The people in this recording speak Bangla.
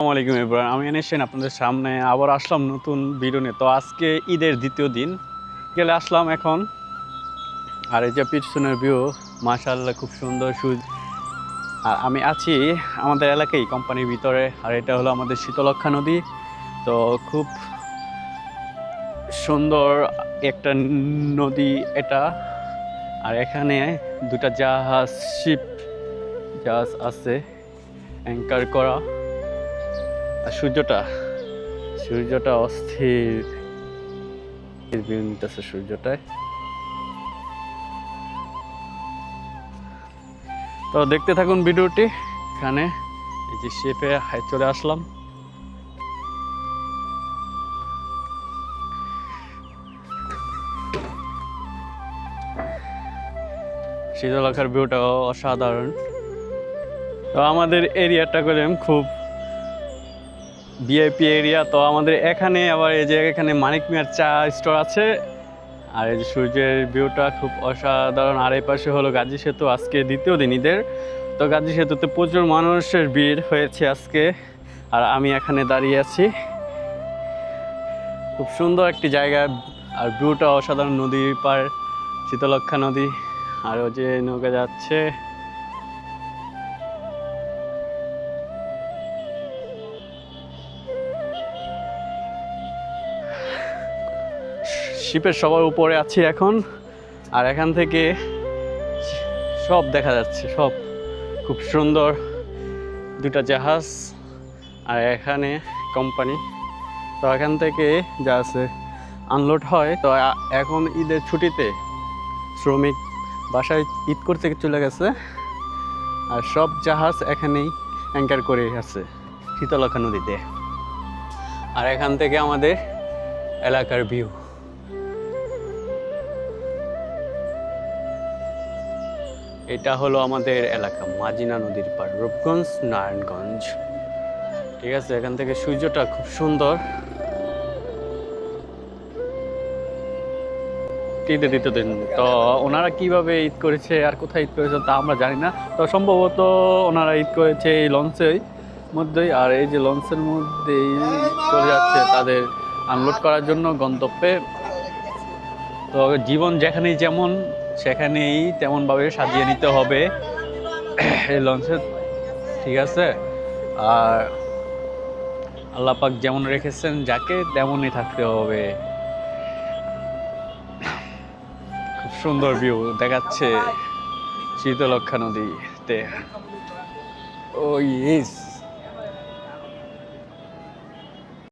আসসালামু আলাইকুম এভরিওয়ান, আমি এনেছেন আপনাদের সামনে আবার আসলাম নতুন ভিডিও নিয়ে। তো আজকে ঈদের দ্বিতীয় দিন গেলে আসলাম এখন। আর এই যে পিছনের ভিউ, মাশাআল্লাহ খুব সুন্দর সূর্য। আর আমি আছি আমাদের এলাকায় কোম্পানির ভিতরে। আর এটা হলো আমাদের শীতলক্ষ্যা নদী। তো খুব সুন্দর একটা নদী এটা। আর এখানে দুটা শিপ জাহাজ আছে অ্যাঙ্কার করা। আর সূর্যটা অস্থির ভিউ নিতেছে সূর্যটায়। তো দেখতে থাকুন ভিডিওটি। এখানে এই যে শিপে চলে আসলাম। শীতলক্ষার ভিউটাও অসাধারণ। তো আমাদের এরিয়াটা করলাম খুব ভিআইপি এরিয়া। তো আমাদের এখানে আবার এই যে এখানে মানিক মিয়ার চা স্টোর আছে। আর এই যে সূর্যের ভিউটা খুব অসাধারণ। আর এই পাশে হলো গাজী সেতু, আজকে দ্বিতীয় দিন ঈদের। তো গাজী সেতুতে প্রচুর মানুষের ভিড় হয়েছে আজকে। আর আমি এখানে দাঁড়িয়ে আছি। খুব সুন্দর একটি জায়গা। আর ভিউটা অসাধারণ, নদীর পার, শীতলক্ষা নদী। আর ওই যে নৌকা যাচ্ছে। শিপের সবার উপরে আছি এখন। আর এখান থেকে সব দেখা যাচ্ছে, সব খুব সুন্দর। দুটা জাহাজ আর এখানে কোম্পানি। তো এখান থেকে যা আছে আনলোড হয়। তো এখন ঈদের ছুটিতে শ্রমিক বাসায় ঈদ করতে চলে গেছে। আর সব জাহাজ এখানেই অ্যাঙ্কার করে আছে শীতলক্ষা নদীতে। আর এখান থেকে আমাদের এলাকার ভিউ। এটা হলো আমাদের এলাকা, মাজিনা নদীর পার, রূপগঞ্জ, নারায়ণগঞ্জ। ঠিক আছে, এখান থেকে সূর্যটা খুব সুন্দর। ঈদের দ্বিতীয় দিন। তো ওনারা কিভাবে ঈদ করেছে আর কোথায় ঈদ করেছে তা আমরা জানি না। তো সম্ভবত ওনারা ঈদ করেছে এই লঞ্চের মধ্যেই। আর এই যে লঞ্চের মধ্যেই চলে যাচ্ছে তাদের আনলোড করার জন্য গন্তব্যে। তো জীবন যেখানেই যেমন সেখানেই তেমনভাবে সাজিয়ে নিতে হবে এই লঞ্চে। ঠিক আছে। আর আল্লাহ পাক যেমন রেখেছেন যাকে, তেমনই থাকতে হবে। খুব সুন্দর ভিউ দেখাচ্ছে শীতলক্ষা নদীতে। ও ইয়েস।